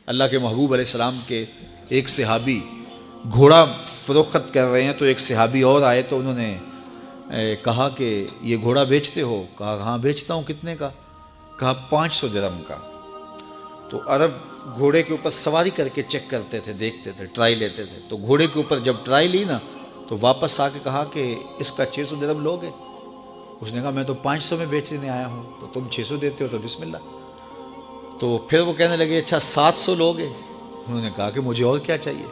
اللہ کے محبوب علیہ السلام کے ایک صحابی گھوڑا فروخت کر رہے ہیں، تو ایک صحابی اور آئے تو انہوں نے کہا کہ یہ گھوڑا بیچتے ہو؟ کہا ہاں بیچتا ہوں۔ کتنے کا؟ کہا 500 درہم کا۔ تو عرب گھوڑے کے اوپر سواری کر کے چیک کرتے تھے، دیکھتے تھے، ٹرائی لیتے تھے۔ تو گھوڑے کے اوپر جب ٹرائی لی نا تو واپس آ کے کہا کہ اس کا 600 درہم لوگے؟ اس نے کہا میں تو 500 میں بیچنے آیا ہوں، تو تم 600 دیتے ہو تو بسم اللہ۔ تو پھر وہ کہنے لگے اچھا 700 لوگے؟ انہوں نے کہا کہ مجھے اور کیا چاہیے؟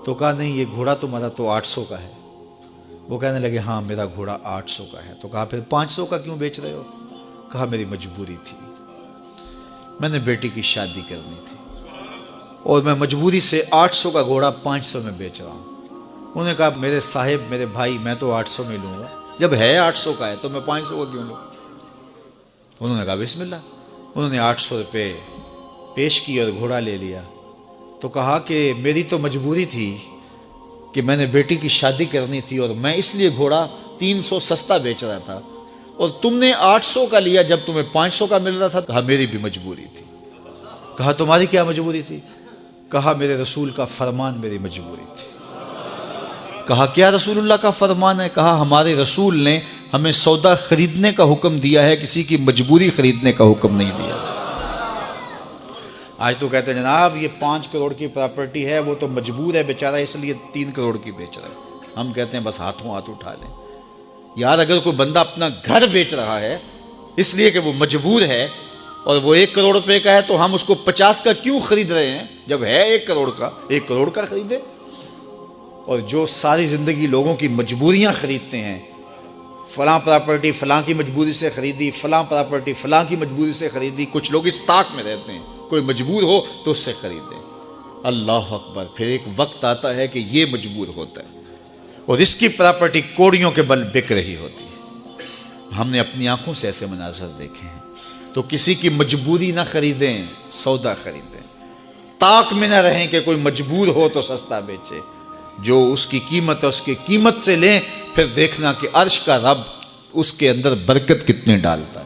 تو کہا نہیں یہ گھوڑا تمہارا تو 800 کا ہے۔ وہ کہنے لگے ہاں میرا گھوڑا 800 کا ہے۔ تو کہا پھر 500 کا کیوں بیچ رہے ہو؟ کہا میری مجبوری تھی، میں نے بیٹی کی شادی کرنی تھی اور میں مجبوری سے 800 کا گھوڑا 500 میں بیچ رہا ہوں۔ انہوں نے کہا میرے صاحب، میرے بھائی، میں تو 800 میں لوں گا، جب ہے 800 کا ہے تو میں 500 کا کیوں لوں؟ انہوں نے کہا بسم اللہ۔ انہوں نے 800 روپے پیش کی اور گھوڑا لے لیا۔ تو کہا کہ میری تو مجبوری تھی کہ میں نے بیٹی کی شادی کرنی تھی اور میں اس لیے گھوڑا 300 سستا بیچ رہا تھا، اور تم نے 800 کا لیا جب تمہیں 500 کا مل رہا تھا۔ کہا میری بھی مجبوری تھی۔ کہا تمہاری کیا مجبوری تھی؟ کہا میرے رسول کا فرمان میری مجبوری تھی۔ کہا کیا رسول اللہ کا فرمان ہے؟ کہا ہمارے رسول نے ہمیں سودا خریدنے کا حکم دیا ہے، کسی کی مجبوری خریدنے کا حکم نہیں دیا۔ آج تو کہتے ہیں جناب یہ 5 کروڑ کی پراپرٹی ہے، وہ تو مجبور ہے بیچارہ اس لیے 3 کروڑ کی بیچ رہا ہے۔ ہم کہتے ہیں بس ہاتھوں ہاتھ اٹھا لیں۔ یار اگر کوئی بندہ اپنا گھر بیچ رہا ہے اس لیے کہ وہ مجبور ہے اور وہ 1 کروڑ روپے کا ہے، تو ہم اس کو 50 کا کیوں خرید رہے ہیں؟ جب ہے 1 کروڑ کا، 1 کروڑ کا خریدے۔ اور جو ساری زندگی لوگوں کی مجبوریاں خریدتے ہیں، فلاں پراپرٹی فلاں کی مجبوری سے خریدی، فلاں پراپرٹی فلاں کی مجبوری سے خریدی۔ کچھ لوگ اس طاق میں رہتے ہیں کوئی مجبور ہو تو اس سے خریدیں۔ اللہ اکبر، پھر ایک وقت آتا ہے کہ یہ مجبور ہوتا ہے اور اس کی پراپرٹی کوڑیوں کے بل بک رہی ہوتی ہے۔ ہم نے اپنی آنکھوں سے ایسے مناظر دیکھے ہیں۔ تو کسی کی مجبوری نہ خریدیں، سودا خریدیں۔ طاق میں نہ رہیں کہ کوئی مجبور ہو تو سستا بیچے۔ جو اس کی قیمت ہے اس کی قیمت سے لیں، پھر دیکھنا کہ عرش کا رب اس کے اندر برکت کتنے ڈالتا۔